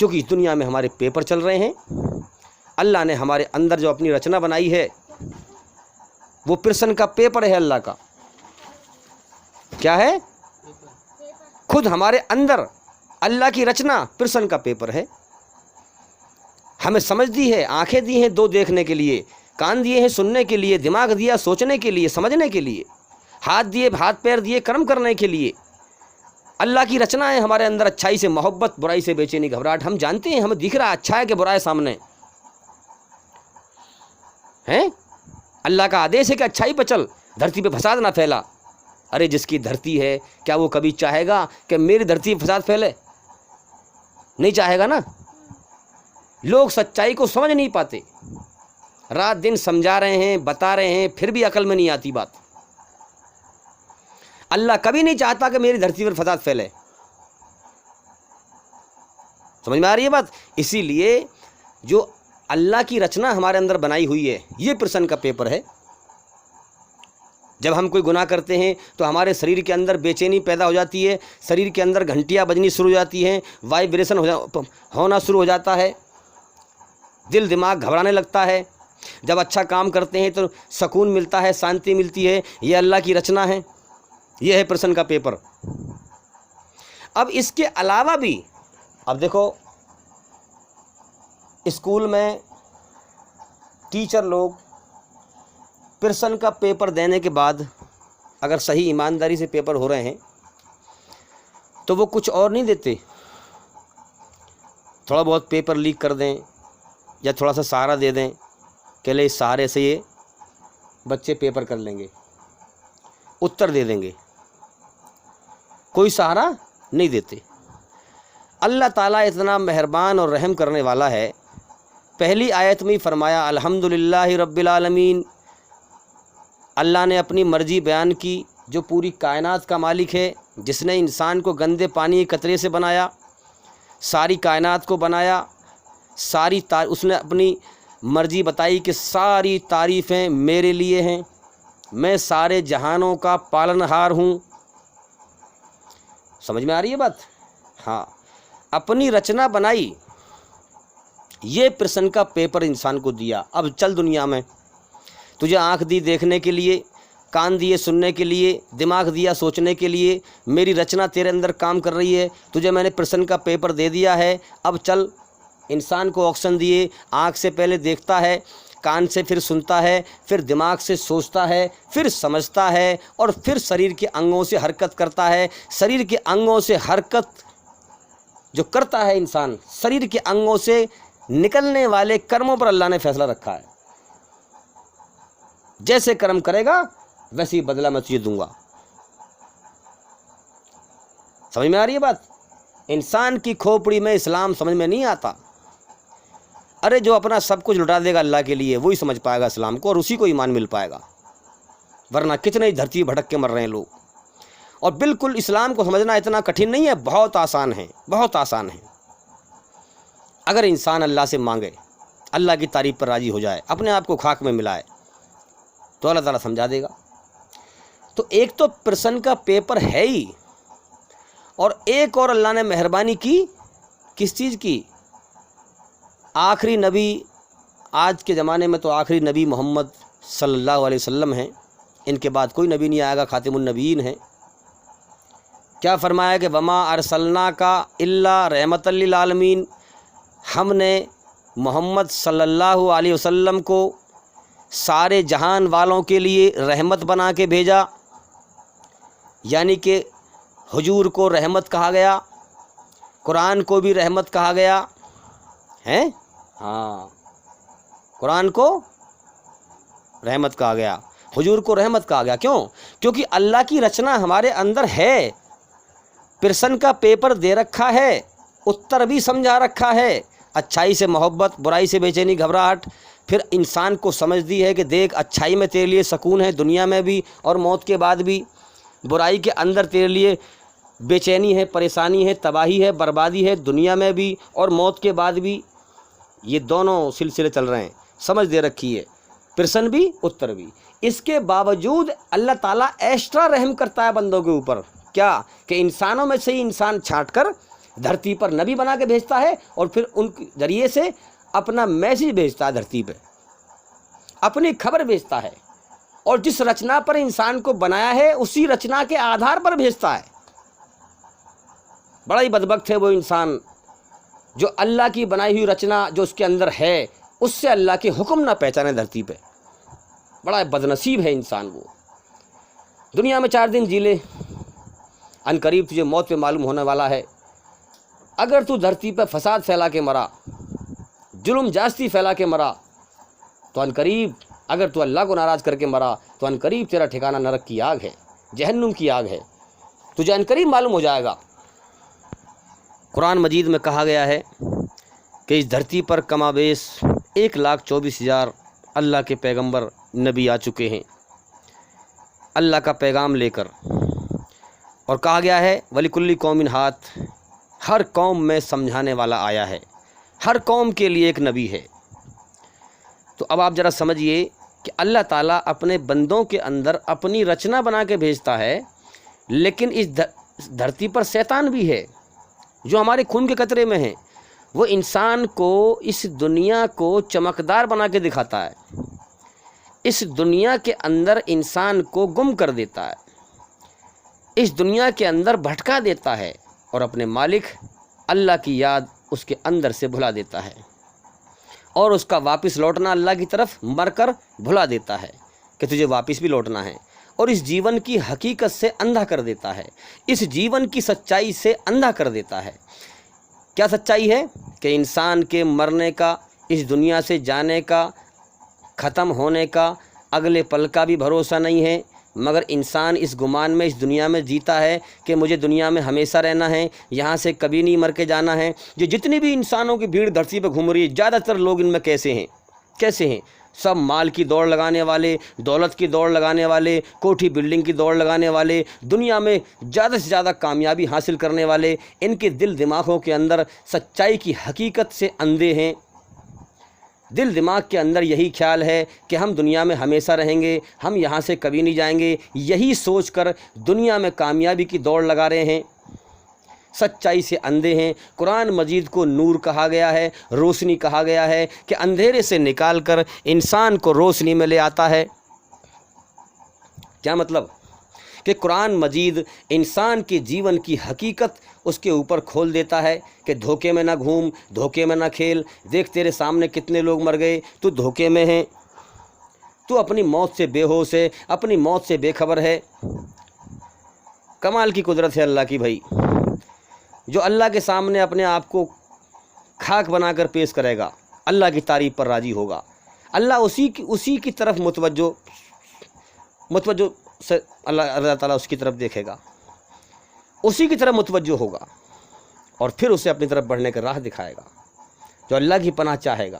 چونکہ اس دنیا میں ہمارے پیپر چل رہے ہیں، اللہ نے ہمارے اندر جو اپنی رچنا بنائی ہے وہ پرسن کا پیپر ہے اللہ کا۔ کیا ہے؟ خود ہمارے اندر اللہ کی رچنا پرسن کا پیپر ہے۔ ہمیں سمجھ دی ہے، آنکھیں دی ہیں دو دیکھنے کے لیے، کان دیے ہیں سننے کے لیے، دماغ دیا سوچنے کے لیے، سمجھنے کے لیے، ہاتھ دیے، ہاتھ پیر دیے کرم کرنے کے لیے۔ اللہ کی رچنا ہے ہمارے اندر، اچھائی سے محبت، برائی سے بے چینی گھبراہٹ۔ ہم جانتے ہیں، ہمیں دکھ رہا اچھا ہے کہ برا ہے سامنے ہیں۔ اللہ کا آدیش ہے کہ اچھائی پہ چل، دھرتی پہ فساد نہ پھیلا۔ ارے جس کی دھرتی ہے کیا وہ کبھی چاہے گا کہ میری دھرتی پہ فساد پھیلے؟ نہیں چاہے گا نا۔ لوگ سچائی کو سمجھ نہیں پاتے، رات دن سمجھا رہے ہیں، بتا رہے ہیں، پھر بھی عقل میں نہیں آتی بات۔ اللہ کبھی نہیں چاہتا کہ میری دھرتی پر فساد پھیلے۔ سمجھ میں آ رہی ہے بات؟ اسی لیے جو اللہ کی رچنا ہمارے اندر بنائی ہوئی ہے یہ پرسن کا پیپر ہے۔ جب ہم کوئی گناہ کرتے ہیں تو ہمارے شریر کے اندر بے چینی پیدا ہو جاتی ہے، شریر کے اندر گھنٹیاں بجنی شروع ہو جاتی ہیں، وائبریشن ہونا شروع ہو جاتا ہے، دل دماغ گھبرانے لگتا ہے۔ جب اچھا کام کرتے ہیں تو سکون ملتا ہے، شانتی ملتی ہے۔ یہ اللہ کی رچنا ہے، یہ ہے پرسن کا پیپر۔ اب اس کے علاوہ بھی اب دیکھو، اسکول میں ٹیچر لوگ پرسن کا پیپر دینے کے بعد اگر صحیح ایمانداری سے پیپر ہو رہے ہیں تو وہ کچھ اور نہیں دیتے، تھوڑا بہت پیپر لیک کر دیں یا تھوڑا سا سہارا دے دیں کہ لے اس سہارے سے یہ بچے پیپر کر لیں گے، اتر دے دیں گے، کوئی سہارا نہیں دیتے۔ اللہ تعالیٰ اتنا مہربان اور رحم کرنے والا ہے، پہلی آیت میں ہی فرمایا الحمدللہ رب العالمین۔ اللہ نے اپنی مرضی بیان کی، جو پوری کائنات کا مالک ہے، جس نے انسان کو گندے پانی کے قطرے سے بنایا، ساری کائنات کو بنایا، اس نے اپنی مرضی بتائی کہ ساری تعریفیں میرے لیے ہیں، میں سارے جہانوں کا پالنہار ہوں۔ سمجھ میں آ رہی ہے بات؟ ہاں، اپنی رچنا بنائی، یہ پرسن کا پیپر انسان کو دیا۔ اب چل دنیا میں، تجھے آنکھ دی دیکھنے کے لیے، کان دیے سننے کے لیے، دماغ دیا سوچنے کے لیے، میری رچنا تیرے اندر کام کر رہی ہے، تجھے میں نے پرسن کا پیپر دے دیا ہے۔ اب چل، انسان کو آکسیجن دیے، آنکھ سے پہلے دیکھتا ہے، کان سے پھر سنتا ہے، پھر دماغ سے سوچتا ہے، پھر سمجھتا ہے، اور پھر شریر کے انگوں سے حرکت کرتا ہے۔ شریر کے انگوں سے حرکت جو کرتا ہے انسان، شریر کے انگوں سے نکلنے والے کرموں پر اللہ نے فیصلہ رکھا ہے، جیسے کرم کرے گا ویسے ہی بدلہ میں تجھے دوں گا۔ سمجھ میں آ رہی ہے بات؟ انسان کی کھوپڑی میں اسلام سمجھ میں نہیں آتا۔ ارے جو اپنا سب کچھ لٹا دے گا اللہ کے لیے وہی سمجھ پائے گا اسلام کو، اور اسی کو ایمان مل پائے گا، ورنہ کتنے دھرتی بھٹک کے مر رہے ہیں لوگ۔ اور بالکل اسلام کو سمجھنا اتنا کٹھن نہیں ہے، بہت آسان ہے، بہت آسان ہے۔ اگر انسان اللہ سے مانگے، اللہ کی تعریف پر راضی ہو جائے، اپنے آپ کو خاک میں ملائے، تو اللہ تعالیٰ سمجھا دے گا۔ تو ایک تو پرسن کا پیپر ہے ہی، اور ایک اور اللہ نے مہربانی کی، کس چیز کی؟ آخری نبی، آج کے زمانے میں تو آخری نبی محمد صلی اللہ علیہ وسلم ہیں، ان کے بعد کوئی نبی نہیں آئے گا، خاتم النبیین ہیں۔ کیا فرمایا کہ وما ارسلناک الا رحمۃ للعالمین، ہم نے محمد صلی اللہ علیہ وسلم کو سارے جہان والوں کے لیے رحمت بنا کے بھیجا، یعنی کہ حضور کو رحمت کہا گیا، قرآن کو بھی رحمت کہا گیا ہے۔ ہاں، قرآن کو رحمت کہا گیا، حضور کو رحمت کہا گیا۔ کیوں؟ کیونکہ اللہ کی رچنا ہمارے اندر ہے، پرسن کا پیپر دے رکھا ہے، اتر بھی سمجھا رکھا ہے، اچھائی سے محبت، برائی سے بے چینی گھبراہٹ۔ پھر انسان کو سمجھ دی ہے کہ دیکھ، اچھائی میں تیرے لیے سکون ہے، دنیا میں بھی اور موت کے بعد بھی، برائی کے اندر تیرے لیے بے چینی ہے، پریشانی ہے، تباہی ہے، بربادی ہے، دنیا میں بھی اور موت کے بعد بھی۔ یہ دونوں سلسلے چل رہے ہیں، سمجھ دے رکھی ہے، پرسن بھی اتر بھی۔ اس کے باوجود اللہ تعالیٰ ایکسٹرا رحم کرتا ہے بندوں کے اوپر۔ کیا کہ انسانوں میں سے ہی انسان چھانٹ کر دھرتی پر نبی بنا کے بھیجتا ہے اور پھر ان کے ذریعے سے اپنا میسیج بھیجتا ہے، دھرتی پہ اپنی خبر بھیجتا ہے، اور جس رچنا پر انسان کو بنایا ہے اسی رچنا کے آدھار پر بھیجتا ہے۔ بڑا ہی بدبخت ہے وہ انسان جو اللہ کی بنائی ہوئی رچنا جو اس کے اندر ہے اس سے اللہ کے حکم نہ پہچانے دھرتی پہ۔ بڑا بدنصیب ہے انسان وہ۔ دنیا میں 4 دن جی لے، ان قریب تجھے موت پہ معلوم ہونے والا ہے۔ اگر تو دھرتی پہ فساد پھیلا کے مرا، ظلم جاستی پھیلا کے مرا، تو ان قریب اگر تو اللہ کو ناراض کر کے مرا تو ان قریب تیرا ٹھکانہ نرک کی آگ ہے، جہنم کی آگ ہے، تجھے ان قریب معلوم ہو جائے گا۔ قرآن مجید میں کہا گیا ہے کہ اس دھرتی پر کما بیش 1,24,000 اللہ کے پیغمبر نبی آ چکے ہیں اللہ کا پیغام لے کر، اور کہا گیا ہے وَلِكُلِّ قَوْمٍ هَادٍ، ہر قوم میں سمجھانے والا آیا ہے، ہر قوم کے لیے ایک نبی ہے۔ تو اب آپ ذرا سمجھیے کہ اللہ تعالیٰ اپنے بندوں کے اندر اپنی رچنا بنا کے بھیجتا ہے، لیکن اس دھرتی پر شیطان بھی ہے جو ہمارے خون کے قطرے میں ہے۔ وہ انسان کو اس دنیا کو چمکدار بنا کے دکھاتا ہے، اس دنیا کے اندر انسان کو گم کر دیتا ہے، اس دنیا کے اندر بھٹکا دیتا ہے، اور اپنے مالک اللہ کی یاد اس کے اندر سے بھلا دیتا ہے، اور اس کا واپس لوٹنا اللہ کی طرف مر کر بھلا دیتا ہے کہ تجھے واپس بھی لوٹنا ہے، اور اس جیون کی حقیقت سے اندھا کر دیتا ہے، اس جیون کی سچائی سے اندھا کر دیتا ہے۔ کیا سچائی ہے؟ کہ انسان کے مرنے کا، اس دنیا سے جانے کا، ختم ہونے کا، اگلے پل کا بھی بھروسہ نہیں ہے، مگر انسان اس گمان میں اس دنیا میں جیتا ہے کہ مجھے دنیا میں ہمیشہ رہنا ہے، یہاں سے کبھی نہیں مر کے جانا ہے۔ یہ جتنی بھی انسانوں کی بھیڑ دھرتی پہ گھوم رہی ہے، زیادہ تر لوگ ان میں کیسے ہیں؟ سب مال کی دوڑ لگانے والے، دولت کی دوڑ لگانے والے، کوٹھی بلڈنگ کی دوڑ لگانے والے، دنیا میں زیادہ سے زیادہ کامیابی حاصل کرنے والے، ان کے دل دماغوں کے اندر سچائی کی حقیقت سے اندھے ہیں۔ دل دماغ کے اندر یہی خیال ہے کہ ہم دنیا میں ہمیشہ رہیں گے، ہم یہاں سے کبھی نہیں جائیں گے، یہی سوچ کر دنیا میں کامیابی کی دوڑ لگا رہے ہیں، سچائی سے اندھے ہیں۔ قرآن مجید کو نور کہا گیا ہے، روشنی کہا گیا ہے کہ اندھیرے سے نکال کر انسان کو روشنی میں لے آتا ہے۔ کیا مطلب؟ کہ قرآن مجید انسان کے جیون کی حقیقت اس کے اوپر کھول دیتا ہے کہ دھوکے میں نہ گھوم، دھوکے میں نہ کھیل، دیکھ تیرے سامنے کتنے لوگ مر گئے، تو دھوکے میں ہے، تو اپنی موت سے بے ہوش ہے، اپنی موت سے بے خبر ہے۔ کمال کی قدرت ہے اللہ کی بھائی، جو اللہ کے سامنے اپنے آپ کو خاک بنا کر پیش کرے گا، اللہ کی تعریف پر راضی ہوگا، اللہ اسی کی طرف متوجہ سے اللہ تعالیٰ اس کی طرف دیکھے گا، اسی کی طرف متوجہ ہوگا، اور پھر اسے اپنی طرف بڑھنے کا راہ دکھائے گا۔ جو اللہ کی پناہ چاہے گا۔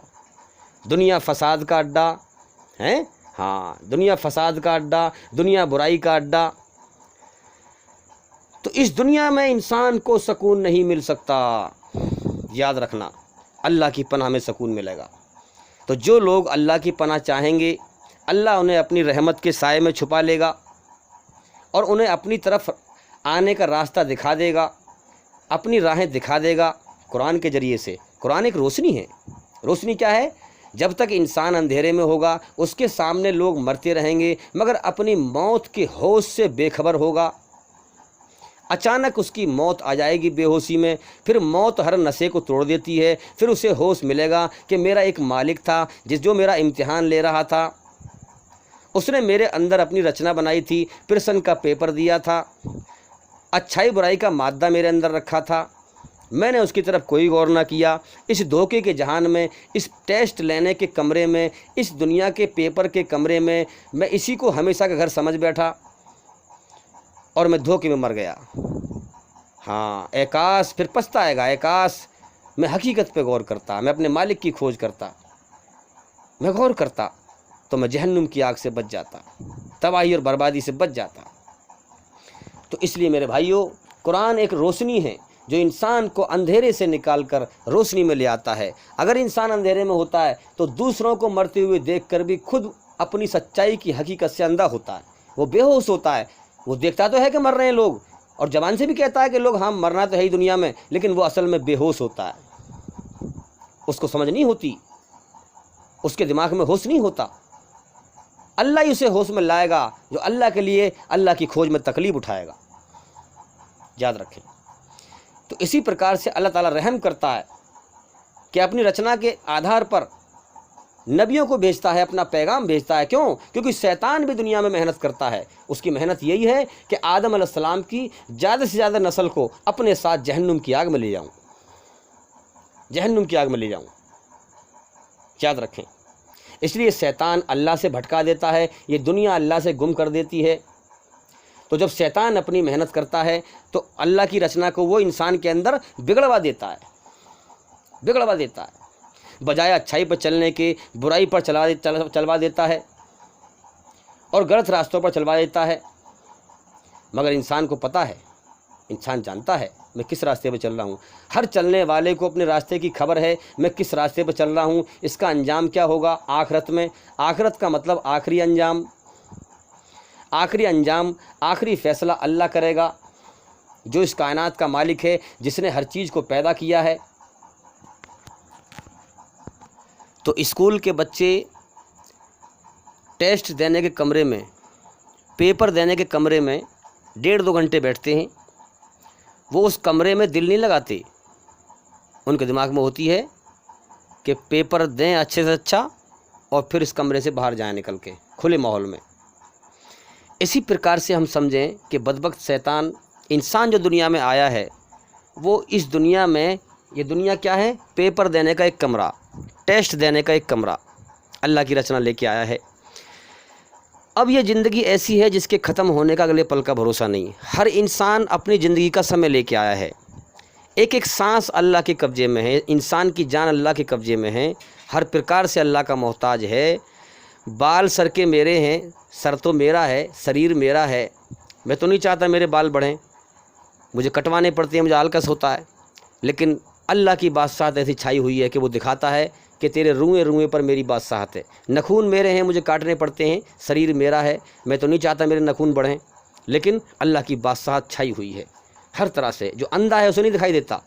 دنیا فساد کا اڈا ہے، ہاں دنیا فساد کا اڈا، دنیا برائی کا اڈا، تو اس دنیا میں انسان کو سکون نہیں مل سکتا۔ یاد رکھنا، اللہ کی پناہ میں سکون ملے گا۔ تو جو لوگ اللہ کی پناہ چاہیں گے، اللہ انہیں اپنی رحمت کے سائے میں چھپا لے گا، اور انہیں اپنی طرف آنے کا راستہ دکھا دے گا، اپنی راہیں دکھا دے گا قرآن کے ذریعے سے۔ قرآن ایک روشنی ہے۔ روشنی کیا ہے؟ جب تک انسان اندھیرے میں ہوگا، اس کے سامنے لوگ مرتے رہیں گے، مگر اپنی موت کے ہوش سے بے خبر ہوگا۔ اچانک اس کی موت آ جائے گی بے ہوشی میں، پھر موت ہر نسے کو توڑ دیتی ہے، پھر اسے ہوش ملے گا کہ میرا ایک مالک تھا جو میرا امتحان لے رہا تھا، اس نے میرے اندر اپنی رچنا بنائی تھی، پرسن کا پیپر دیا تھا، اچھائی برائی کا مادہ میرے اندر رکھا تھا، میں نے اس کی طرف کوئی غور نہ کیا۔ اس دھوکے کے جہان میں، اس ٹیسٹ لینے کے کمرے میں، اس دنیا کے پیپر کے کمرے میں میں اسی کو ہمیشہ کا گھر سمجھ بیٹھا، اور میں دھوکے میں مر گیا۔ ہاں، اے کاش، پھر پچھتائے گا، اے کاش میں حقیقت پہ غور کرتا، میں اپنے مالک کی کھوج کرتا، میں غور کرتا، تو میں جہنم کی آگ سے بچ جاتا، تباہی اور بربادی سے بچ جاتا۔ تو اس لیے میرے بھائیوں، قرآن ایک روشنی ہے جو انسان کو اندھیرے سے نکال کر روشنی میں لے آتا ہے۔ اگر انسان اندھیرے میں ہوتا ہے تو دوسروں کو مرتے ہوئے دیکھ کر بھی خود اپنی سچائی کی حقیقت سے اندھا ہوتا ہے، وہ بے ہوش ہوتا ہے، وہ دیکھتا تو ہے کہ مر رہے ہیں لوگ، اور زبان سے بھی کہتا ہے کہ لوگ ہاں مرنا تو ہے ہی دنیا میں، لیکن وہ اصل میں بے ہوش ہوتا ہے، اس کو سمجھ نہیں ہوتی، اس کے دماغ میں ہوش نہیں ہوتا۔ اللہ ہی اسے ہوش میں لائے گا جو اللہ کے لیے اللہ کی کھوج میں تکلیف اٹھائے گا، یاد رکھیں۔ تو اسی پرکار سے اللہ تعالیٰ رحم کرتا ہے کہ اپنی رچنا کے آدھار پر نبیوں کو بھیجتا ہے، اپنا پیغام بھیجتا ہے۔ کیوں؟ کیونکہ شیطان بھی دنیا میں محنت کرتا ہے، اس کی محنت یہی ہے کہ آدم علیہ السلام کی زیادہ سے زیادہ نسل کو اپنے ساتھ جہنم کی آگ میں لے جاؤں، جہنم کی آگ میں لے جاؤں، یاد رکھیں۔ اس لیے شیطان اللہ سے بھٹکا دیتا ہے، یہ دنیا اللہ سے گم کر دیتی ہے۔ تو جب شیطان اپنی محنت کرتا ہے تو اللہ کی رچنا کو وہ انسان کے اندر بگڑوا دیتا ہے، بگڑوا دیتا ہے، بجائے اچھائی پر چلنے کے برائی پر چلوا دیتا ہے اور غلط راستوں پر چلوا دیتا ہے۔ مگر انسان کو پتہ ہے، انسان جانتا ہے میں کس راستے پہ چل رہا ہوں۔ ہر چلنے والے کو اپنے راستے کی خبر ہے، میں کس راستے پہ چل رہا ہوں، اس کا انجام کیا ہوگا آخرت میں۔ آخرت کا مطلب آخری انجام، آخری انجام، آخری فیصلہ اللہ کرے گا، جو اس کائنات کا مالک ہے، جس نے ہر چیز کو پیدا کیا ہے۔ تو اسکول کے بچے ٹیسٹ دینے کے کمرے میں، پیپر دینے کے کمرے میں 1.5-2 گھنٹے بیٹھتے ہیں، وہ اس کمرے میں دل نہیں لگاتے، ان کے دماغ میں ہوتی ہے کہ پیپر دیں اچھے سے اچھا اور پھر اس کمرے سے باہر جائیں نکل کے کھلے ماحول میں۔ اسی پرکار سے ہم سمجھیں کہ بدبخت شیطان، انسان جو دنیا میں آیا ہے، وہ اس دنیا میں، یہ دنیا کیا ہے؟ پیپر دینے کا ایک کمرہ، ٹیسٹ دینے کا ایک کمرہ اللہ کی رچنا لے کے آیا ہے۔ اب یہ زندگی ایسی ہے جس کے ختم ہونے کا اگلے پل کا بھروسہ نہیں۔ ہر انسان اپنی زندگی کا سمے لے کے آیا ہے، ایک ایک سانس اللہ کے قبضے میں ہے، انسان کی جان اللہ کے قبضے میں ہے، ہر پرکار سے اللہ کا محتاج ہے۔ بال سر کے میرے ہیں، سر تو میرا ہے، شریر میرا ہے، میں تو نہیں چاہتا میرے بال بڑھیں، مجھے کٹوانے پڑتے ہیں، مجھے آلکس ہوتا ہے، لیکن اللہ کی بادشاہت ایسی چھائی ہوئی ہے کہ وہ دکھاتا ہے کہ تیرے روئیں روئیں پر میری بادشاہت ہے۔ نخون میرے ہیں، مجھے کاٹنے پڑتے ہیں، شریر میرا ہے، میں تو نہیں چاہتا میرے نخون بڑھیں، لیکن اللہ کی بادشاہت چھائی ہوئی ہے ہر طرح سے۔ جو اندھا ہے اسے نہیں دکھائی دیتا،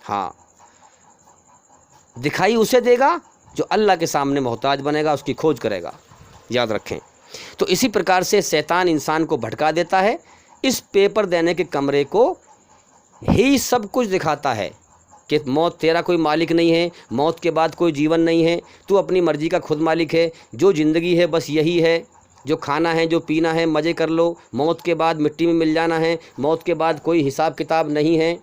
ہاں دکھائی اسے دے گا جو اللہ کے سامنے محتاج بنے گا، اس کی کھوج کرے گا، یاد رکھیں۔ تو اسی پرکار سے شیطان انسان کو بھٹکا دیتا ہے، اس پیپر دینے کے کمرے کو ہی سب کچھ دکھاتا ہے کہ موت تیرا کوئی مالک نہیں ہے، موت کے بعد کوئی جیون نہیں ہے، تو اپنی مرضی کا خود مالک ہے، جو زندگی ہے بس یہی ہے، جو کھانا ہے، جو پینا ہے، مزے کر لو، موت کے بعد مٹی میں مل جانا ہے، موت کے بعد کوئی حساب کتاب نہیں ہے۔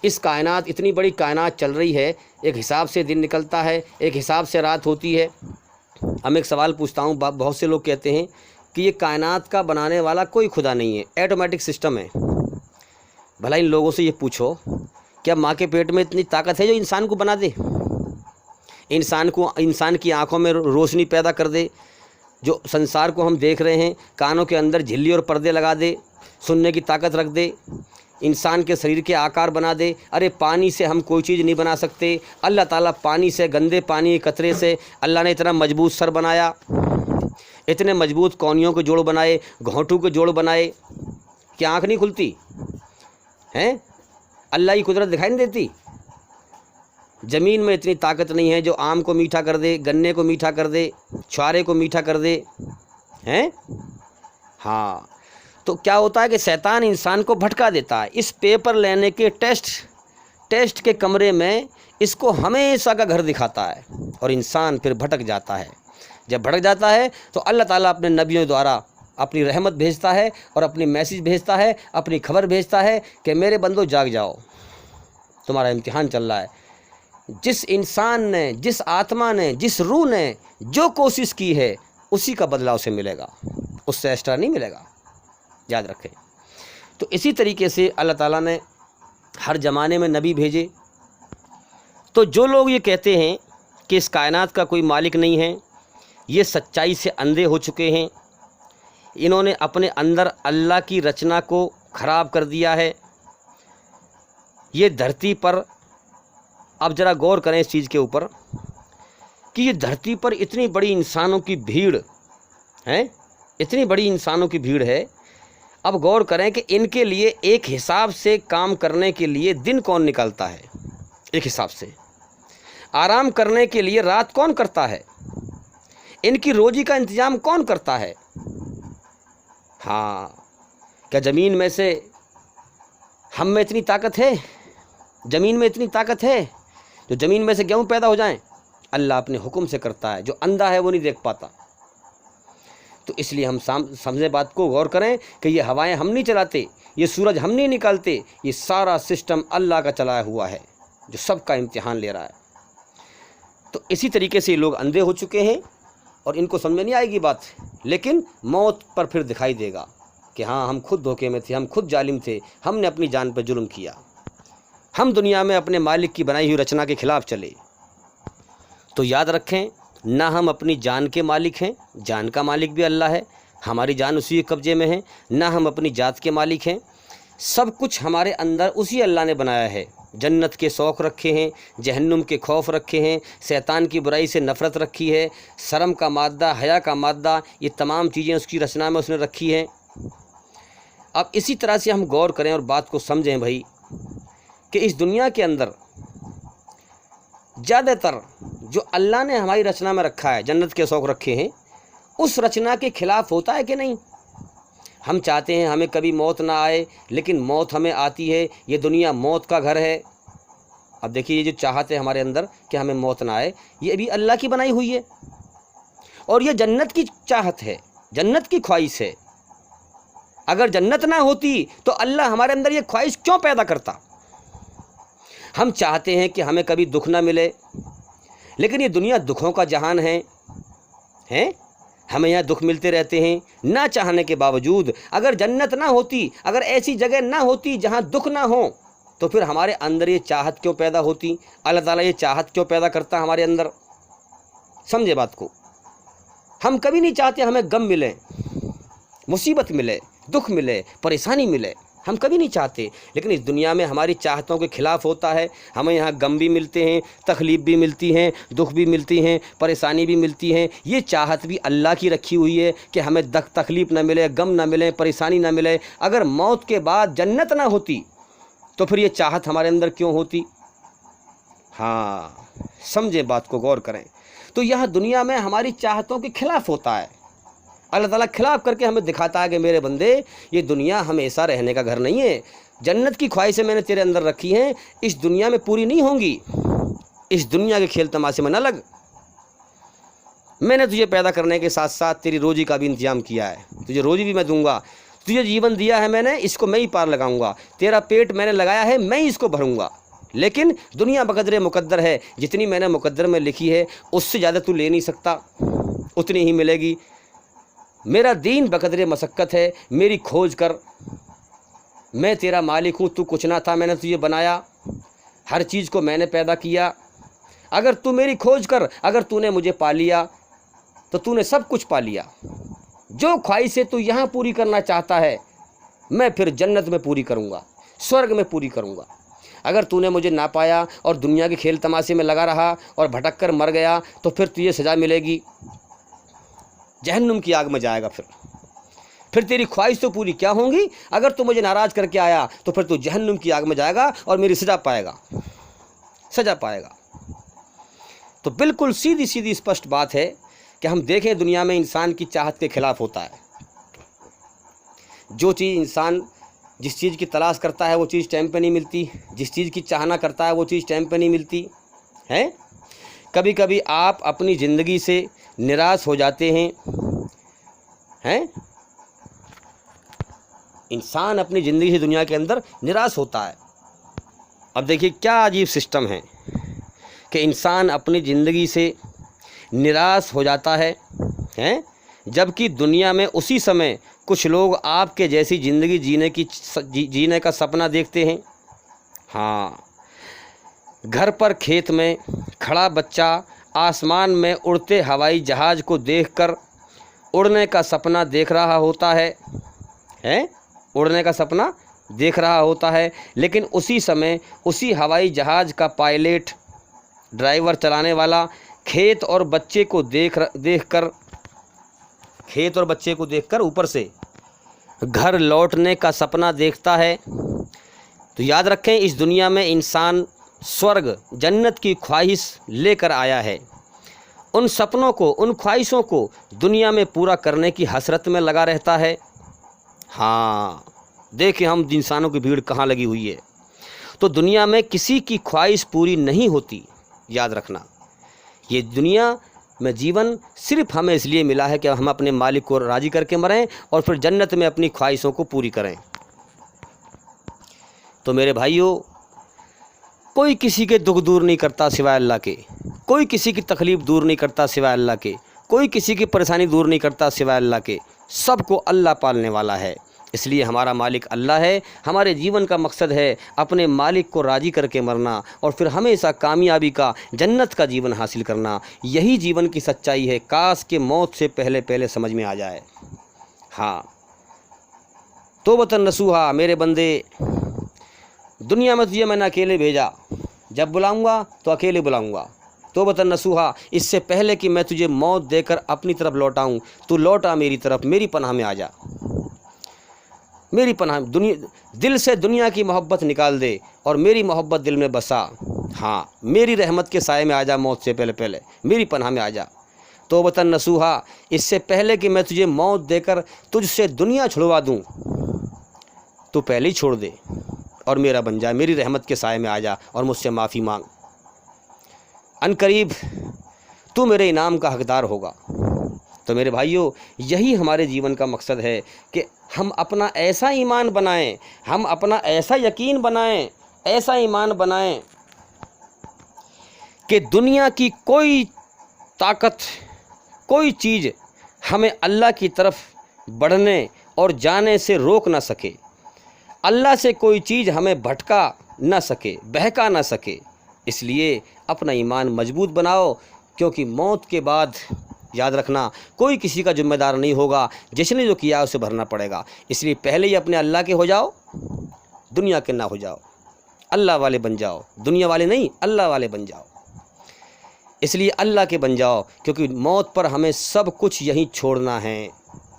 اس کائنات، اتنی بڑی کائنات چل رہی ہے، ایک حساب سے دن نکلتا ہے، ایک حساب سے رات ہوتی ہے۔ ہم ایک سوال پوچھتا ہوں، بہت سے لوگ کہتے ہیں کہ یہ کائنات کا بنانے والا کوئی خدا نہیں ہے، آٹومیٹک سسٹم ہے۔ بھلا ان لوگوں سے یہ پوچھو، کیا ماں کے پیٹ میں اتنی طاقت ہے جو انسان کو بنا دے، انسان کی آنکھوں میں روشنی پیدا کر دے، جو سنسار کو ہم دیکھ رہے ہیں، کانوں کے اندر جھلی اور پردے لگا دے، سننے کی طاقت رکھ دے، انسان کے شریر کے آکار بنا دے؟ ارے پانی سے ہم کوئی چیز نہیں بنا سکتے، اللہ تعالیٰ پانی سے، گندے پانی کے قطرے سے اللہ نے اتنا مضبوط سر بنایا، اتنے مضبوط کونیوں کے جوڑ بنائے، گھونٹوں کے جوڑ بنائے، کیا آنکھ نہیں کھلتی ہیں؟ اللہ کی قدرت دکھائی نہیں دیتی؟ زمین میں اتنی طاقت نہیں ہے جو آم کو میٹھا کر دے، گنے کو میٹھا کر دے، چھوارے کو میٹھا کر دے ہیں؟ ہاں، تو کیا ہوتا ہے کہ شیطان انسان کو بھٹکا دیتا ہے، اس پیپر لینے کے ٹیسٹ کے کمرے میں اس کو ہمیشہ کا گھر دکھاتا ہے، اور انسان پھر بھٹک جاتا ہے۔ جب بھٹک جاتا ہے تو اللہ تعالیٰ اپنے نبیوں دوارا اپنی رحمت بھیجتا ہے اور اپنی میسیج بھیجتا ہے، اپنی خبر بھیجتا ہے کہ میرے بندو جاگ جاؤ، تمہارا امتحان چل رہا ہے۔ جس انسان نے، جس آتما نے، جس روح نے جو کوشش کی ہے، اسی کا بدلہ اسے ملے گا، اس سے ایکسٹرا نہیں ملے گا، یاد رکھیں۔ تو اسی طریقے سے اللہ تعالیٰ نے ہر زمانے میں نبی بھیجے۔ تو جو لوگ یہ کہتے ہیں کہ اس کائنات کا کوئی مالک نہیں ہے، یہ سچائی سے اندھے ہو چکے ہیں، انہوں نے اپنے اندر اللہ کی رچنا کو خراب کر دیا ہے۔ یہ دھرتی پر، اب ذرا غور کریں اس چیز کے اوپر کہ یہ دھرتی پر اتنی بڑی انسانوں کی بھیڑ ہے، اتنی بڑی انسانوں کی بھیڑ ہے، اب غور کریں کہ ان کے لیے ایک حساب سے کام کرنے کے لیے دن کون نکالتا ہے، ایک حساب سے آرام کرنے کے لیے رات کون کرتا ہے، ان کی روزی کا انتظام کون کرتا ہے؟ ہاں، کیا زمین میں سے ہم میں اتنی طاقت ہے، زمین میں اتنی طاقت ہے جو زمین میں سے گیہوں پیدا ہو جائیں؟ اللہ اپنے حکم سے کرتا ہے، جو اندھا ہے وہ نہیں دیکھ پاتا۔ تو اس لیے ہم سمجھیں بات کو، غور کریں کہ یہ ہوائیں ہم نہیں چلاتے، یہ سورج ہم نہیں نکالتے، یہ سارا سسٹم اللہ کا چلایا ہوا ہے جو سب کا امتحان لے رہا ہے۔ تو اسی طریقے سے یہ لوگ اندھے ہو چکے ہیں اور ان کو سمجھ میں نہیں آئے گی بات، لیکن موت پر پھر دکھائی دے گا کہ ہاں ہم خود دھوکے میں تھے، ہم خود ظالم تھے، ہم نے اپنی جان پر ظلم کیا، ہم دنیا میں اپنے مالک کی بنائی ہوئی رچنا کے خلاف چلے۔ تو یاد رکھیں، نہ ہم اپنی جان کے مالک ہیں، جان کا مالک بھی اللہ ہے، ہماری جان اسی کے قبضے میں ہے، نہ ہم اپنی ذات کے مالک ہیں، سب کچھ ہمارے اندر اسی اللہ نے بنایا ہے۔ جنت کے شوق رکھے ہیں، جہنم کے خوف رکھے ہیں، شیطان کی برائی سے نفرت رکھی ہے، شرم کا مادہ، حیا کا مادہ، یہ تمام چیزیں اس کی رچنا میں اس نے رکھی ہیں۔ اب اسی طرح سے ہم غور کریں اور بات کو سمجھیں بھائی کہ اس دنیا کے اندر زیادہ تر جو اللہ نے ہماری رچنا میں رکھا ہے، جنت کے شوق رکھے ہیں، اس رچنا کے خلاف ہوتا ہے کہ نہیں؟ ہم چاہتے ہیں ہمیں کبھی موت نہ آئے، لیکن موت ہمیں آتی ہے، یہ دنیا موت کا گھر ہے۔ اب دیکھیے، یہ جو چاہت ہے ہمارے اندر کہ ہمیں موت نہ آئے، یہ بھی اللہ کی بنائی ہوئی ہے، اور یہ جنت کی چاہت ہے، جنت کی خواہش ہے۔ اگر جنت نہ ہوتی تو اللہ ہمارے اندر یہ خواہش کیوں پیدا کرتا؟ ہم چاہتے ہیں کہ ہمیں کبھی دکھ نہ ملے، لیکن یہ دنیا دکھوں کا جہان ہے، ہمیں یہاں دکھ ملتے رہتے ہیں نہ چاہنے کے باوجود۔ اگر جنت نہ ہوتی، اگر ایسی جگہ نہ ہوتی جہاں دکھ نہ ہو، تو پھر ہمارے اندر یہ چاہت کیوں پیدا ہوتی؟ اللہ تعالیٰ یہ چاہت کیوں پیدا کرتا ہمارے اندر؟ سمجھے بات کو۔ ہم کبھی نہیں چاہتے ہمیں غم ملے، مصیبت ملے، دکھ ملے، پریشانی ملے، ہم کبھی نہیں چاہتے، لیکن اس دنیا میں ہماری چاہتوں کے خلاف ہوتا ہے۔ ہمیں یہاں غم بھی ملتے ہیں، تکلیف بھی ملتی ہیں، دکھ بھی ملتی ہیں، پریشانی بھی ملتی ہیں۔ یہ چاہت بھی اللہ کی رکھی ہوئی ہے کہ ہمیں تکلیف نہ ملے، غم نہ ملے، پریشانی نہ ملے۔ اگر موت کے بعد جنت نہ ہوتی تو پھر یہ چاہت ہمارے اندر کیوں ہوتی؟ ہاں، سمجھیں بات کو، غور کریں۔ تو یہاں دنیا میں ہماری چاہتوں کے خلاف ہوتا ہے۔ اللہ تعالیٰ خلاف کر کے ہمیں دکھاتا ہے کہ میرے بندے، یہ دنیا ہمیشہ رہنے کا گھر نہیں ہے، جنت کی خواہشیں میں نے تیرے اندر رکھی ہیں، اس دنیا میں پوری نہیں ہوں گی، اس دنیا کے کھیل تماشے میں نہ لگ۔ میں نے تجھے پیدا کرنے کے ساتھ ساتھ تیری روزی کا بھی انتظام کیا ہے، تجھے روزی بھی میں دوں گا، تجھے جیون دیا ہے میں نے، اس کو میں ہی پار لگاؤں گا، تیرا پیٹ میں نے لگایا ہے، میں ہی اس کو بھروں گا۔ لیکن دنیا بقدر مقدر ہے، جتنی میں نے مقدر میں لکھی ہے اس سے زیادہ تو لے نہیں سکتا، اتنی ہی ملے گی۔ میرا دین بقدر مشقت ہے، میری کھوج کر، میں تیرا مالک ہوں، تو کچھ نہ تھا، میں نے تجھے بنایا، ہر چیز کو میں نے پیدا کیا۔ اگر تو میری کھوج کر، اگر تو نے مجھے پا لیا تو تو نے سب کچھ پا لیا۔ جو خواہشیں تو یہاں پوری کرنا چاہتا ہے، میں پھر جنت میں پوری کروں گا، سورگ میں پوری کروں گا۔ اگر تو نے مجھے نہ پایا اور دنیا کے کھیل تماشے میں لگا رہا اور بھٹک کر مر گیا تو پھر تجھے سزا ملے گی، جہنم کی آگ میں جائے گا۔ پھر تیری خواہش تو پوری کیا ہوں گی؟ اگر تو مجھے ناراض کر کے آیا تو پھر تو جہنم کی آگ میں جائے گا اور میری سزا پائے گا، سزا پائے گا۔ تو بالکل سیدھی سیدھی اسپشٹ بات ہے کہ ہم دیکھیں دنیا میں انسان کی چاہت کے خلاف ہوتا ہے۔ جو چیز انسان جس چیز کی تلاش کرتا ہے وہ چیز ٹائم پہ نہیں ملتی، جس چیز کی چاہنا کرتا ہے وہ چیز ٹائم پہ نہیں ملتی ہے۔ کبھی کبھی آپ اپنی زندگی سے نراش ہو جاتے ہیں، انسان اپنی زندگی سے دنیا کے اندر نراش ہوتا ہے۔ اب دیکھیے کیا عجیب سسٹم ہے کہ انسان اپنی زندگی سے نراش ہو جاتا ہے، جبکہ دنیا میں اسی سمے کچھ لوگ آپ کے جیسی زندگی جینے کا سپنا دیکھتے ہیں۔ ہاں، گھر پر کھیت میں کھڑا بچہ آسمان میں اڑتے ہوائی جہاز کو دیکھ کر اڑنے کا سپنا دیکھ رہا ہوتا ہے، اڑنے کا سپنا دیکھ رہا ہوتا ہے، لیکن اسی سمے اسی ہوائی جہاز کا پائلٹ، ڈرائیور، چلانے والا کھیت اور بچے کو دیکھ کر اوپر سے گھر لوٹنے کا سپنا دیکھتا ہے، تو یاد رکھیں اس دنیا میں انسان سورگ جنت کی خواہش لے کر آیا ہے۔ ان سپنوں کو، ان خواہشوں کو دنیا میں پورا کرنے کی حسرت میں لگا رہتا ہے۔ ہاں دیکھیں ہم انسانوں کی بھیڑ کہاں لگی ہوئی ہے۔ تو دنیا میں کسی کی خواہش پوری نہیں ہوتی، یاد رکھنا۔ یہ دنیا میں جیون صرف ہمیں اس لیے ملا ہے کہ ہم اپنے مالک کو راضی کر کے مریں اور پھر جنت میں اپنی خواہشوں کو پوری کریں۔ تو میرے بھائیوں، کوئی کسی کے دکھ دور نہیں کرتا سوائے اللہ کے، کوئی کسی کی تکلیف دور نہیں کرتا سوائے اللہ کے، کوئی کسی کی پریشانی دور نہیں کرتا سوائے اللہ کے۔ سب کو اللہ پالنے والا ہے، اس لیے ہمارا مالک اللہ ہے۔ ہمارے جیون کا مقصد ہے اپنے مالک کو راضی کر کے مرنا اور پھر ہمیشہ کامیابی کا، جنت کا جیون حاصل کرنا۔ یہی جیون کی سچائی ہے، کاش کہ موت سے پہلے پہلے سمجھ میں آ جائے۔ ہاں توبۃ نصوحا، میرے بندے، دنیا میں تجھے میں نے اکیلے بھیجا، جب بلاؤں گا تو اکیلے بلاؤں گا۔ توبۃ نصوحا، اس سے پہلے کہ میں تجھے موت دے کر اپنی طرف لوٹاؤں، تو لوٹا میری طرف، میری پناہ میں آ جا، میری پناہ۔ دل سے دنیا کی محبت نکال دے اور میری محبت دل میں بسا۔ ہاں میری رحمت کے سائے میں آ جا، موت سے پہلے پہلے میری پناہ میں آ جا۔ توبۃ نصوحا، اس سے پہلے کہ میں تجھے موت دے کر تجھ سے دنیا چھڑوا دوں، تو پہلے ہی چھوڑ دے اور میرا بن جا، میری رحمت کے سائے میں آ جا اور مجھ سے معافی مانگ۔ ان قریب تو میرے انعام کا حقدار ہوگا۔ تو میرے بھائیوں، یہی ہمارے جیون کا مقصد ہے کہ ہم اپنا ایسا ایمان بنائیں، ہم اپنا ایسا یقین بنائیں، ایسا ایمان بنائیں کہ دنیا کی کوئی طاقت، کوئی چیز ہمیں اللہ کی طرف بڑھنے اور جانے سے روک نہ سکے، اللہ سے کوئی چیز ہمیں بھٹکا نہ سکے، بہکا نہ سکے۔ اس لیے اپنا ایمان مضبوط بناؤ، کیونکہ موت کے بعد یاد رکھنا کوئی کسی کا ذمہ دار نہیں ہوگا، جس نے جو کیا اسے بھرنا پڑے گا۔ اس لیے پہلے ہی اپنے اللہ کے ہو جاؤ، دنیا کے نہ ہو جاؤ، اللہ والے بن جاؤ، دنیا والے نہیں اللہ والے بن جاؤ۔ اس لیے اللہ کے بن جاؤ، کیونکہ موت پر ہمیں سب کچھ یہیں چھوڑنا ہے،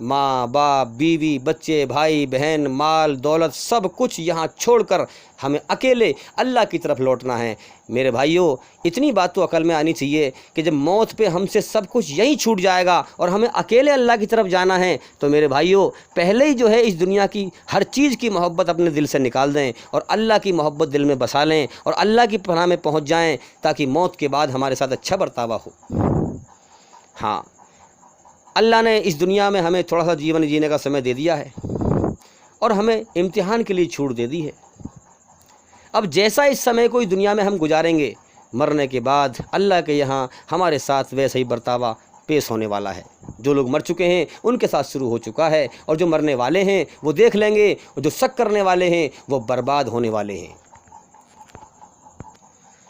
ماں باپ، بیوی، بچے، بھائی بہن، مال دولت، سب کچھ یہاں چھوڑ کر ہمیں اکیلے اللہ کی طرف لوٹنا ہے۔ میرے بھائیوں، اتنی بات تو عقل میں آنی چاہیے کہ جب موت پہ ہم سے سب کچھ یہیں چھوٹ جائے گا اور ہمیں اکیلے اللہ کی طرف جانا ہے، تو میرے بھائیوں پہلے ہی جو ہے اس دنیا کی ہر چیز کی محبت اپنے دل سے نکال دیں اور اللہ کی محبت دل میں بسا لیں اور اللہ کی پناہ میں پہنچ جائیں، تاکہ موت کے بعد ہمارے ساتھ اچھا برتاوا ہو۔ ہاں اللہ نے اس دنیا میں ہمیں تھوڑا سا جیون جینے کا سمے دے دیا ہے اور ہمیں امتحان کے لیے چھوٹ دے دی ہے۔ اب جیسا اس سمے کو اس دنیا میں ہم گزاریں گے، مرنے کے بعد اللہ کے یہاں ہمارے ساتھ ویسا ہی برتاوا پیش ہونے والا ہے۔ جو لوگ مر چکے ہیں ان کے ساتھ شروع ہو چکا ہے، اور جو مرنے والے ہیں وہ دیکھ لیں گے، اور جو شک کرنے والے ہیں وہ برباد ہونے والے ہیں۔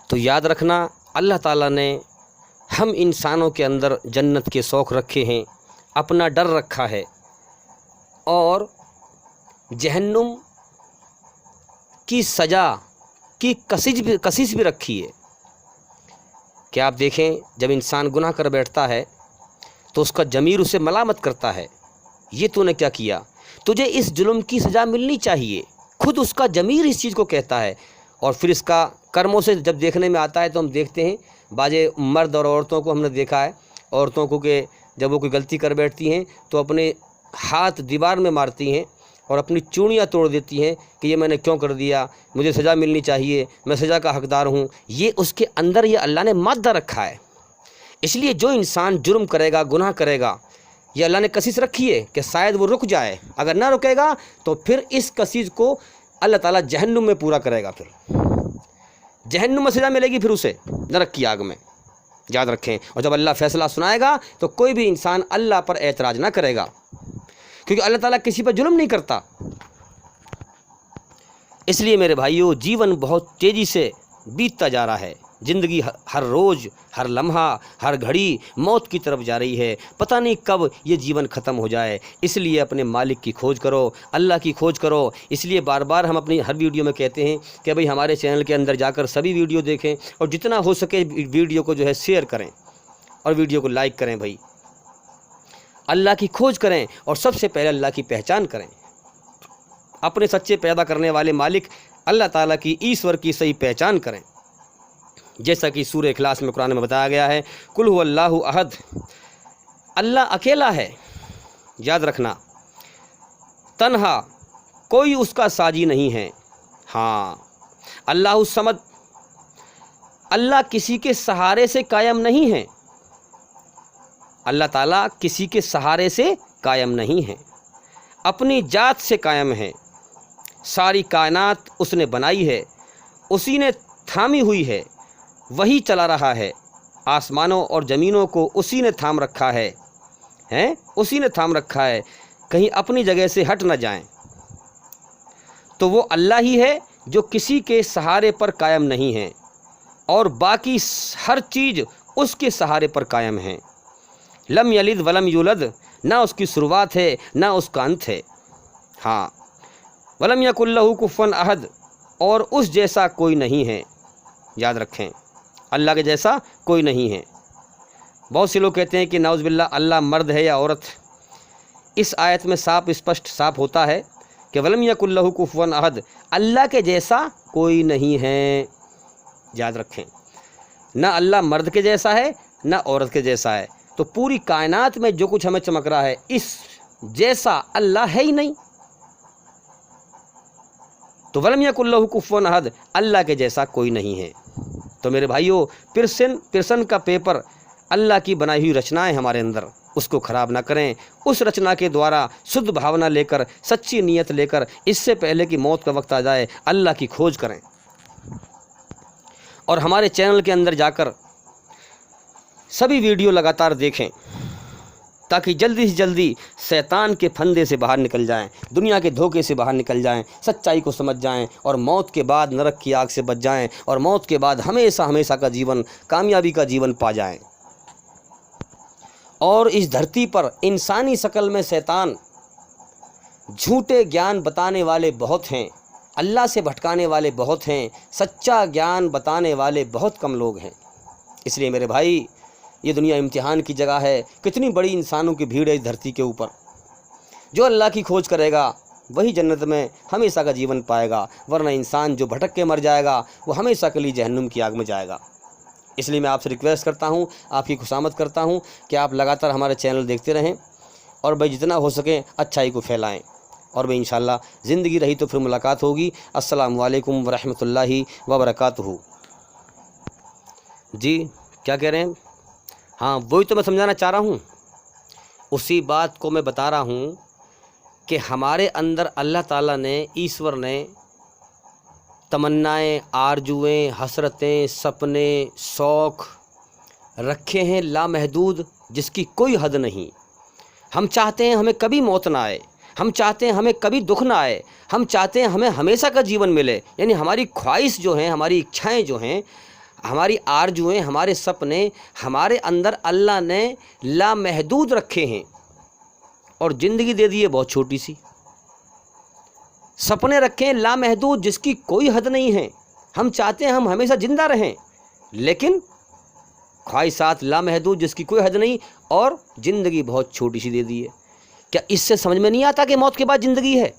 تو یاد رکھنا، اللہ تعالیٰ نے ہم انسانوں کے اندر جنت کے شوق رکھے ہیں، اپنا ڈر رکھا ہے، اور جہنم کی سزا کی کشش بھی رکھی ہے۔ کہ آپ دیکھیں جب انسان گناہ کر بیٹھتا ہے تو اس کا ضمیر اسے ملامت کرتا ہے، یہ تو نے کیا کیا، تجھے اس ظلم کی سزا ملنی چاہیے، خود اس کا ضمیر اس چیز کو کہتا ہے۔ اور پھر اس کا کرموں سے جب دیکھنے میں آتا ہے تو ہم دیکھتے ہیں بعضے مرد اور عورتوں کو ہم نے دیکھا ہے، عورتوں کو کہ جب وہ کوئی غلطی کر بیٹھتی ہیں تو اپنے ہاتھ دیوار میں مارتی ہیں اور اپنی چوڑیاں توڑ دیتی ہیں کہ یہ میں نے کیوں کر دیا، مجھے سزا ملنی چاہیے، میں سزا کا حقدار ہوں۔ یہ اس کے اندر یہ اللہ نے مادہ رکھا ہے۔ اس لیے جو انسان جرم کرے گا، گناہ کرے گا، یہ اللہ نے کشش رکھی ہے کہ شاید وہ رک جائے، اگر نہ رکے گا تو پھر اس کشش کو اللہ تعالیٰ جہنم میں پورا کرے گا، پھر جہنم میں سزا ملے گی، پھر اسے نرک کی آگ میں، یاد رکھیں۔ اور جب اللہ فیصلہ سنائے گا تو کوئی بھی انسان اللہ پر اعتراض نہ کرے گا، کیونکہ اللہ تعالیٰ کسی پر ظلم نہیں کرتا۔ اس لیے میرے بھائیوں، جیون بہت تیزی سے بیتتا جا رہا ہے، زندگی ہر روز، ہر لمحہ، ہر گھڑی موت کی طرف جا رہی ہے، پتہ نہیں کب یہ جیون ختم ہو جائے۔ اس لیے اپنے مالک کی کھوج کرو، اللہ کی کھوج کرو۔ اس لیے بار بار ہم اپنی ہر ویڈیو میں کہتے ہیں کہ بھئی ہمارے چینل کے اندر جا کر سبھی ویڈیو دیکھیں، اور جتنا ہو سکے ویڈیو کو جو ہے شیئر کریں اور ویڈیو کو لائک کریں۔ بھئی اللہ کی کھوج کریں اور سب سے پہلے اللہ کی پہچان کریں۔ اپنے سچے پیدا کرنے والے مالک اللہ تعالیٰ کی ایشور کی صحیح پہچان کریں، جیسا کہ سورہ اخلاص میں قرآن میں بتایا گیا ہے، قل هو اللہ احد، اللہ اکیلا ہے، یاد رکھنا، تنہا، کوئی اس کا ساجی نہیں ہے، ہاں، اللہ الصمد، اللہ کسی کے سہارے سے قائم نہیں ہے، اللہ تعالیٰ کسی کے سہارے سے قائم نہیں ہے، اپنی ذات سے قائم ہے، ساری کائنات اس نے بنائی ہے، اسی نے تھامی ہوئی ہے، وہی چلا رہا ہے، آسمانوں اور زمینوں کو اسی نے تھام رکھا ہے، اسی نے تھام رکھا ہے، کہیں اپنی جگہ سے ہٹ نہ جائیں۔ تو وہ اللہ ہی ہے جو کسی کے سہارے پر قائم نہیں ہے، اور باقی ہر چیز اس کے سہارے پر قائم ہے۔ لم یلد ولم یولد، نہ اس کی شروعات ہے نہ اس کا انت ہے، ہاں، ولم یکن لہ کفوا احد، اور اس جیسا کوئی نہیں ہے، یاد رکھیں، اللہ کے جیسا کوئی نہیں ہے۔ بہت سے لوگ کہتے ہیں کہ نعوذ باللہ اللہ مرد ہے یا عورت، اس آیت میں صاف ہوتا ہے کہ ولم یکن لہ کفوا احد، اللہ کے جیسا کوئی نہیں ہے، یاد رکھیں، نہ اللہ مرد کے جیسا ہے نہ عورت کے جیسا ہے، تو پوری کائنات میں جو کچھ ہمیں چمک رہا ہے اس جیسا اللہ ہے ہی نہیں، تو ولم یکن لہ کفوا احد، اللہ کے جیسا کوئی نہیں ہے۔ تو میرے بھائیوں، پرسن کا پیپر، اللہ کی بنائی ہوئی رچنائیں ہمارے اندر، اس کو خراب نہ کریں، اس رچنا کے دوارا شدھ بھاونا لے کر، سچی نیت لے کر، اس سے پہلے کہ موت کا وقت آ جائے اللہ کی کھوج کریں، اور ہمارے چینل کے اندر جا کر سبھی ویڈیو لگاتار دیکھیں، تاکہ جلدی سے جلدی شیطان کے پھندے سے باہر نکل جائیں، دنیا کے دھوکے سے باہر نکل جائیں، سچائی کو سمجھ جائیں، اور موت کے بعد نرک کی آگ سے بچ جائیں، اور موت کے بعد ہمیشہ ہمیشہ کا جیون، کامیابی کا جیون پا جائیں۔ اور اس دھرتی پر انسانی شکل میں شیطان جھوٹے گیان بتانے والے بہت ہیں، اللہ سے بھٹکانے والے بہت ہیں، سچا گیان بتانے والے بہت کم لوگ ہیں۔ اس لیے میرے بھائی، یہ دنیا امتحان کی جگہ ہے، کتنی بڑی انسانوں کی بھیڑ ہے اس دھرتی کے اوپر، جو اللہ کی کھوج کرے گا وہی جنت میں ہمیشہ کا جیون پائے گا، ورنہ انسان جو بھٹک کے مر جائے گا وہ ہمیشہ کے لیے جہنم کی آگ میں جائے گا۔ اس لیے میں آپ سے ریکویسٹ کرتا ہوں، آپ کی خوشامد کرتا ہوں کہ آپ لگاتار ہمارے چینل دیکھتے رہیں، اور بھائی جتنا ہو سکے اچھائی کو پھیلائیں، اور بھائی انشاءاللہ زندگی رہی تو پھر ملاقات ہوگی۔ السلام علیکم ورحمۃ اللہ وبرکاتہ۔ جی کیا کہہ رہے ہیں؟ ہاں، وہی تو میں سمجھانا چاہ رہا ہوں، اسی بات کو میں بتا رہا ہوں کہ ہمارے اندر اللہ تعالیٰ نے، ایشور نے تمنائیں، آرزوئیں، حسرتیں، سپنے، شوق رکھے ہیں لامحدود، جس کی کوئی حد نہیں۔ ہم چاہتے ہیں ہمیں کبھی موت نہ آئے، ہم چاہتے ہیں ہمیں کبھی دکھ نہ آئے، ہم چاہتے ہیں ہمیں ہمیشہ کا جیون ملے، یعنی ہماری خواہش جو ہیں، ہماری اچھائیں جو ہیں، ہماری آرزوئیں، ہمارے سپنے ہمارے اندر اللہ نے لامحدود رکھے ہیں، اور زندگی دے دی ہے بہت چھوٹی سی۔ سپنے رکھے ہیں لامحدود، جس کی کوئی حد نہیں ہے، ہم چاہتے ہیں ہم ہمیشہ زندہ رہیں، لیکن خواہشات لامحدود، جس کی کوئی حد نہیں، اور زندگی بہت چھوٹی سی دے دی ہے۔ کیا اس سے سمجھ میں نہیں آتا کہ موت کے بعد زندگی ہے؟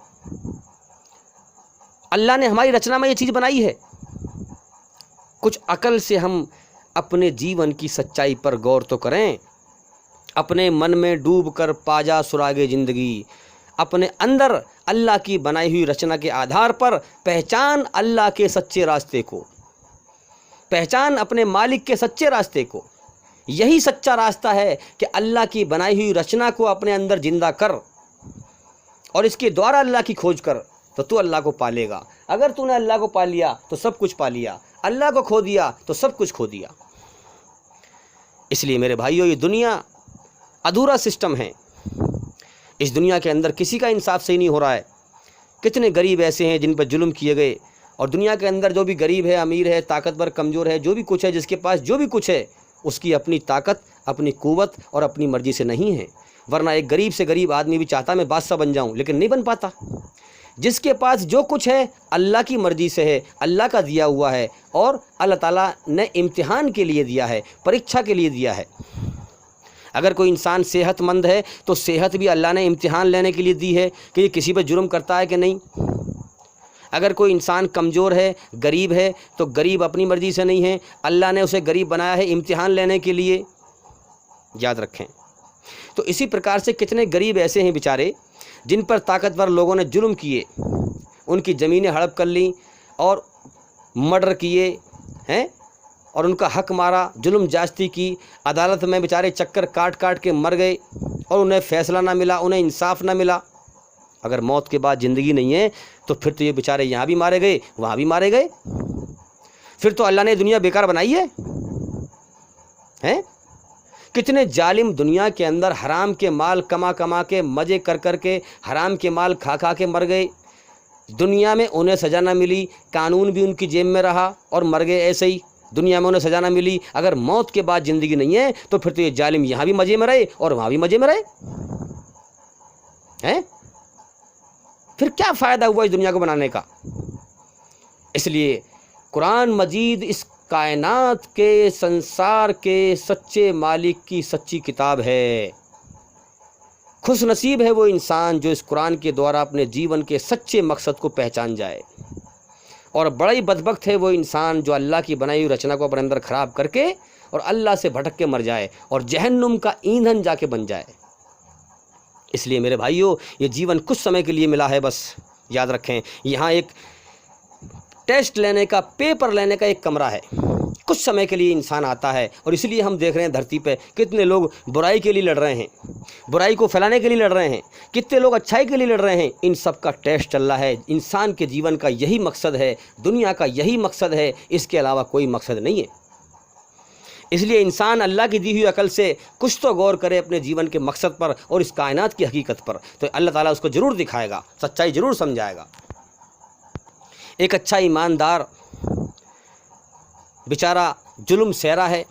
اللہ نے ہماری رچنا میں یہ چیز بنائی ہے۔ کچھ عقل سے ہم اپنے جیون کی سچائی پر غور تو کریں، اپنے من میں ڈوب کر پا جا سراغ زندگی، اپنے اندر اللہ کی بنائی ہوئی رچنا کے آدھار پر پہچان اللہ کے سچے راستے کو، پہچان اپنے مالک کے سچے راستے کو۔ یہی سچا راستہ ہے کہ اللہ کی بنائی ہوئی رچنا کو اپنے اندر زندہ کر، اور اس کے دوارا اللہ کی کھوج کر، تو اللہ کو پا لے گا۔ اگر تو نے اللہ کو پا لیا تو سب کچھ پا لیا، اللہ کو کھو دیا تو سب کچھ کھو دیا۔ اس لیے میرے بھائیو، یہ دنیا ادھورا سسٹم ہے، اس دنیا کے اندر کسی کا انصاف صحیح نہیں ہو رہا ہے۔ کتنے غریب ایسے ہیں جن پر ظلم کیے گئے، اور دنیا کے اندر جو بھی غریب ہے، امیر ہے، طاقتور، کمزور ہے، جو بھی کچھ ہے، جس کے پاس جو بھی کچھ ہے، اس کی اپنی طاقت، اپنی قوت اور اپنی مرضی سے نہیں ہے، ورنہ ایک غریب سے غریب آدمی بھی چاہتا میں بادشاہ بن جاؤں، لیکن نہیں بن پاتا۔ جس کے پاس جو کچھ ہے اللہ کی مرضی سے ہے، اللہ کا دیا ہوا ہے، اور اللہ تعالیٰ نے امتحان کے لیے دیا ہے، پریکشا کے لیے دیا ہے۔ اگر کوئی انسان صحت مند ہے تو صحت بھی اللہ نے امتحان لینے کے لیے دی ہے کہ یہ کسی پہ جرم کرتا ہے کہ نہیں۔ اگر کوئی انسان کمزور ہے، غریب ہے، تو غریب اپنی مرضی سے نہیں ہے، اللہ نے اسے غریب بنایا ہے امتحان لینے کے لیے، یاد رکھیں۔ تو اسی پرکار سے کتنے غریب ایسے ہیں بیچارے جن پر طاقتور لوگوں نے ظلم کیے، ان کی زمینیں ہڑپ کر لیں اور مرڈر کیے ہیں اور ان کا حق مارا، ظلم زیادتی کی، عدالت میں بیچارے چکر کاٹ کاٹ کے مر گئے اور انہیں فیصلہ نہ ملا، انہیں انصاف نہ ملا۔ اگر موت کے بعد زندگی نہیں ہے تو پھر تو یہ بیچارے یہاں بھی مارے گئے، وہاں بھی مارے گئے، پھر تو اللہ نے دنیا بیکار بنائی ہے۔ کتنے ظالم دنیا کے اندر حرام کے مال کما کما کے، مزے کر کر کے، حرام کے مال کھا کھا کے مر گئے، دنیا میں انہیں سزا نہ ملی، قانون بھی ان کی جیب میں رہا اور مر گئے ایسے ہی، دنیا میں انہیں سزا نہ ملی۔ اگر موت کے بعد زندگی نہیں ہے تو پھر تو یہ ظالم یہاں بھی مزے میں رہے اور وہاں بھی مزے میں رہے ہیں، پھر کیا فائدہ ہوا اس دنیا کو بنانے کا؟ اس لیے قرآن مجید اس کائنات کے، سنسار کے سچے مالک کی سچی کتاب ہے۔ خوش نصیب ہے وہ انسان جو اس قرآن کے دوارا اپنے جیون کے سچے مقصد کو پہچان جائے، اور بڑا ہی بدبخت ہے وہ انسان جو اللہ کی بنائی ہوئی رچنا کو اپنے اندر خراب کر کے اور اللہ سے بھٹک کے مر جائے اور جہنم کا ایندھن جا کے بن جائے۔ اس لیے میرے بھائیوں، یہ جیون کچھ سمے کے لیے ملا ہے، بس یاد رکھیں۔ یہاں ایک ٹیسٹ لینے کا، پیپر لینے کا ایک کمرہ ہے، کچھ سمے کے لیے انسان آتا ہے، اور اس لیے ہم دیکھ رہے ہیں دھرتی پہ کتنے لوگ برائی کے لیے لڑ رہے ہیں، برائی کو پھیلانے کے لیے لڑ رہے ہیں، کتنے لوگ اچھائی کے لیے لڑ رہے ہیں۔ ان سب کا ٹیسٹ چل رہا ہے۔ انسان کے جیون کا یہی مقصد ہے، دنیا کا یہی مقصد ہے، اس کے علاوہ کوئی مقصد نہیں ہے۔ اس لیے انسان اللہ کی دی ہوئی عقل سے کچھ تو غور کرے اپنے جیون کے مقصد پر اور اس کائنات کی حقیقت پر، تو اللہ تعالیٰ اس کو ضرور دکھائے گا، سچائی ضرور سمجھائے گا۔ ایک اچھا ایماندار بیچارہ ظلم سہ رہا ہے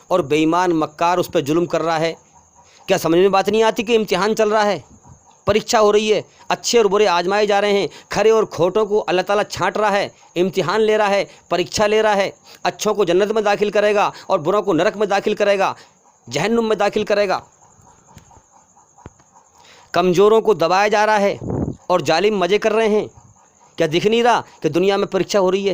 اور بے ایمان مکار اس پہ ظلم کر رہا ہے، کیا سمجھ میں بات نہیں آتی کہ امتحان چل رہا ہے، پریکشا ہو رہی ہے، اچھے اور برے آزمائے جا رہے ہیں، کھرے اور کھوٹوں کو اللہ تعالیٰ چھانٹ رہا ہے، امتحان لے رہا ہے، پریکشا لے رہا ہے، اچھوں کو جنت میں داخل کرے گا اور بروں کو نرک میں داخل کرے گا، جہنم میں داخل کرے گا۔ کمزوروں کو دبایا جا رہا ہے اور ظالم مزے کر رہے ہیں، کیا دکھ نہیں رہا کہ دنیا میں پریکشا ہو رہی ہے؟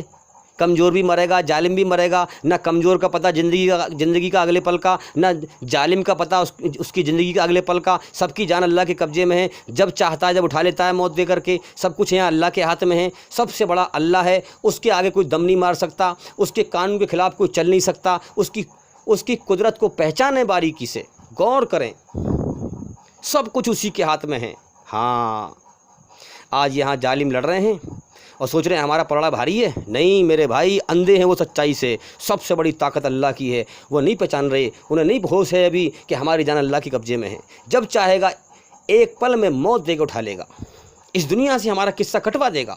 کمزور بھی مرے گا، ظالم بھی مرے گا، نہ کمزور کا پتہ زندگی کا اگلے پل کا، نہ ظالم کا پتہ اس کی زندگی کا اگلے پل کا۔ سب کی جان اللہ کے قبضے میں ہے، جب چاہتا ہے جب اٹھا لیتا ہے موت دے کر کے۔ سب کچھ یہاں اللہ کے ہاتھ میں ہے، سب سے بڑا اللہ ہے، اس کے آگے کوئی دم نہیں مار سکتا، اس کے قانون کے خلاف کوئی چل نہیں سکتا۔ اس کی قدرت کو پہچانیں، باریکی سے غور کریں، سب کچھ اسی کے ہاتھ میں ہے۔ ہاں، آج یہاں ظالم لڑ رہے ہیں اور سوچ رہے ہیں ہمارا پلڑا بھاری ہے، نہیں میرے بھائی، اندھے ہیں وہ سچائی سے۔ سب سے بڑی طاقت اللہ کی ہے، وہ نہیں پہچان رہے، انہیں نہیں ہوش ہے ابھی کہ ہماری جان اللہ کے قبضے میں ہے۔ جب چاہے گا ایک پل میں موت دے کے اٹھا لے گا، اس دنیا سے ہمارا قصہ کٹوا دے گا،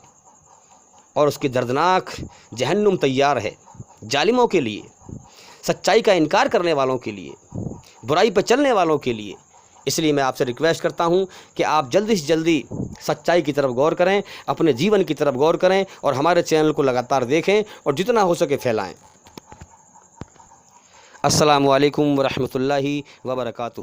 اور اس کی دردناک جہنم تیار ہے ظالموں کے لیے، سچائی کا انکار کرنے والوں کے لیے، برائی پہ چلنے والوں کے لیے۔ اس لیے میں آپ سے ریکویسٹ کرتا ہوں کہ آپ جلدی سے جلدی سچائی کی طرف غور کریں، اپنے جیون کی طرف غور کریں، اور ہمارے چینل کو لگاتار دیکھیں اور جتنا ہو سکے پھیلائیں۔ السلام علیکم ورحمۃ اللہ وبرکاتہ۔